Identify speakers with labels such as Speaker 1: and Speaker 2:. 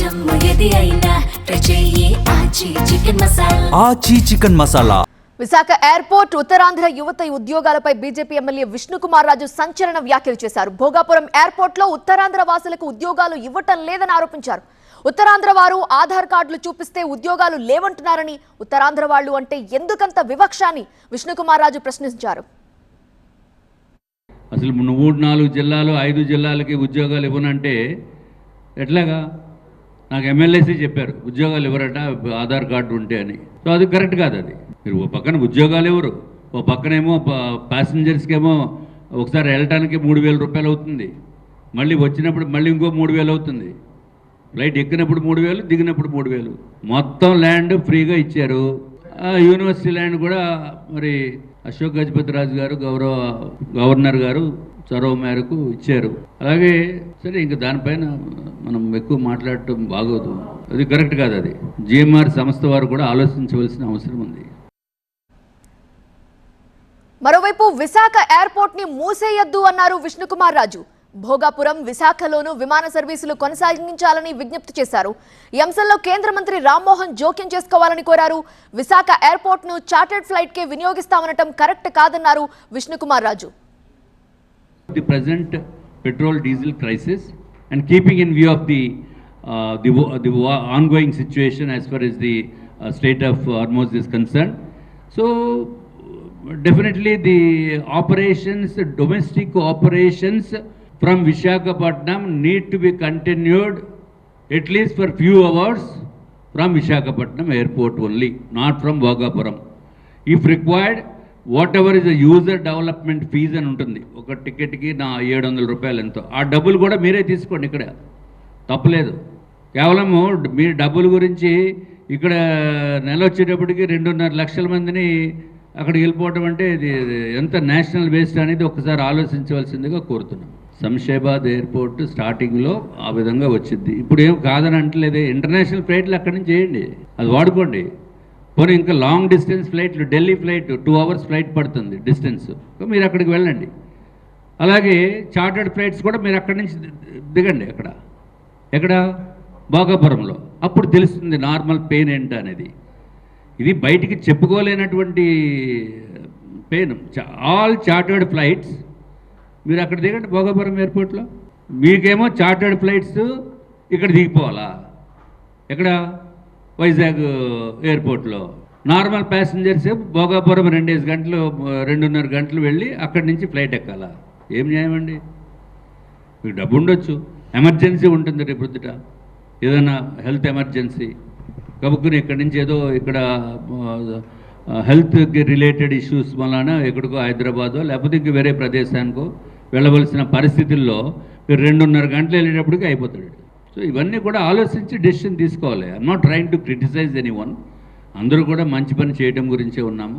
Speaker 1: ఆచి chicken masala.
Speaker 2: Visakha airport Uttarandhra యువత ఉద్యోగాలపై BJP MLA Vishnukumar Raju సంచలన వ్యాఖ్యలు చేశారు. భోగాపురం ఎయిర్పోర్ట్ లో ఉత్తరాంధ్ర వాసులకు ఉద్యోగాలు ఇవ్వటం లేదని ఆరోపించారు. ఉత్తరాంధ్ర వారు ఆధార్ కార్డులు చూపిస్తే ఉద్యోగాలు లేవంటున్నారని, ఉత్తరాంధ్ర వాళ్ళు అంటే ఎందుకంత వివక్ష అని విష్ణుకుమార్ రాజు ప్రశ్నించారు.
Speaker 3: అసలు 3-4 జిల్లాలు 5 జిల్లాలకి ఉద్యోగాలు ఇవ్వనంటే ఎట్లాగా? నాకు ఎమ్మెల్యేసీ చెప్పారు ఉద్యోగాలు ఇవ్వరట ఆధార్ కార్డు ఉంటే అని. సో అది కరెక్ట్ కాదు. అది మీరు ఓ పక్కన ఉద్యోగాలు ఇవ్వరు, ఓ పక్కనేమో ప్యాసింజర్స్కి ఏమో ఒకసారి వెళ్ళటానికి 3,000 రూపాయలు అవుతుంది, మళ్ళీ వచ్చినప్పుడు మళ్ళీ ఇంకో 3,000 అవుతుంది, ఫ్లైట్ ఎక్కినప్పుడు 3,000, దిగినప్పుడు 3,000. మొత్తం ల్యాండ్ ఫ్రీగా ఇచ్చారు. యూనివర్సిటీ ల్యాండ్ కూడా మరి అశోక్ గజపతి రాజు గారు గవర్నర్ గారు చొరవ మేరకు ఇచ్చారు. అలాగే సరే, ఇంకా దానిపైన మనం ఎక్కువ మాట్లాడటం బాగోదు, అది కరెక్ట్ కాదు. అది జిఎంఆర్ సంస్థ వారు కూడా ఆలోచించవలసిన అవసరం ఉంది.
Speaker 2: మరోవైపు విశాఖ ఎయిర్పోర్ట్ ని మూసేయొద్దు అన్నారు విష్ణుకుమార్ రాజు. భోగాపురం, విశాఖలోనూ విమాన సర్వీసులు కొనసాగించాలని విజ్ఞప్తి చేశారు. ఈ అంశంలో కేంద్ర మంత్రి రామ్మోహన్ జోక్యం చేసుకోవాలని కోరారు. విశాఖ ఎయిర్పోర్ట్ ను చార్టర్డ్ ఫ్లైట్ కే వినియోగిస్తామనటం కరెక్ట్ కాదన్నారు Vishnukumar Raju.
Speaker 3: The present petrol diesel crisis and keeping in view of the ongoing situation as far as the state of Hormuz is concerned, so definitely the operations, domestic operations from Visakhapatnam need to be continued at least for few hours from Visakhapatnam airport only, not from Bhogapuram. If required, whatever is the user development fees అని ఉంటుంది, ఒక టికెట్కి నా 700 రూపాయలు ఎంతో, ఆ డబ్బులు కూడా మీరే తీసుకోండి, ఇక్కడ తప్పలేదు. కేవలము మీ డబ్బుల గురించి ఇక్కడ నెల వచ్చేటప్పటికి 2.5 లక్షల మందిని అక్కడికి వెళ్ళిపోవటం అంటే ఇది ఎంత నేషనల్ వేస్ట్ అనేది ఒకసారి ఆలోచించవలసిందిగా కోరుతున్నాం. శంషాబాద్ ఎయిర్పోర్ట్ స్టార్టింగ్లో ఆ విధంగా వచ్చింది, ఇప్పుడు ఏం కాదని అంటలేదే. ఇంటర్నేషనల్ ఫ్లైట్లు అక్కడి నుంచి చేయండి, అది వాడుకోండి. పోనీ ఇంకా లాంగ్ డిస్టెన్స్ ఫ్లైట్లు, ఢిల్లీ ఫ్లైట్ 2 hours ఫ్లైట్ పడుతుంది డిస్టెన్స్, మీరు అక్కడికి వెళ్ళండి. అలాగే చార్టర్డ్ ఫ్లైట్స్ కూడా మీరు అక్కడి నుంచి దిగండి. ఎక్కడ భోగాపురంలో, అప్పుడు తెలుస్తుంది నార్మల్ పెయిన్ ఏంటి అనేది. ఇది బయటికి చెప్పుకోలేనటువంటి పెయిన్. ఆల్ చార్టర్డ్ ఫ్లైట్స్ మీరు అక్కడ దిగండి భోగాపురం ఎయిర్పోర్ట్లో. మీకేమో చార్టర్డ్ ఫ్లైట్స్ ఇక్కడ దిగిపోవాలా? ఎక్కడ? వైజాగ్ ఎయిర్పోర్ట్లో. నార్మల్ ప్యాసింజర్స్ భోగాపురం 2.5 గంటలు వెళ్ళి అక్కడి నుంచి ఫ్లైట్ ఎక్కాలా? ఏం న్యాయం అండి? మీకు డబ్బు ఉండొచ్చు, ఎమర్జెన్సీ ఉంటుంది, రేపు పొద్దుట ఏదైనా హెల్త్ ఎమర్జెన్సీ కబుక్కుని ఇక్కడి నుంచి ఏదో ఇక్కడ హెల్త్కి రిలేటెడ్ ఇష్యూస్ వలన ఎక్కడికో హైదరాబాదో లేకపోతే ఇంక వేరే ప్రదేశానికో వెళ్ళవలసిన పరిస్థితుల్లో మీరు 2.5 గంటలు వెళ్ళేటప్పటికి అయిపోతాడు. సో ఇవన్నీ కూడా ఆలోచించి డెసిషన్ తీసుకోవాలి. I'm not trying to criticise anyone. అందరూ కూడా మంచి పని చేయడం గురించే ఉన్నాము.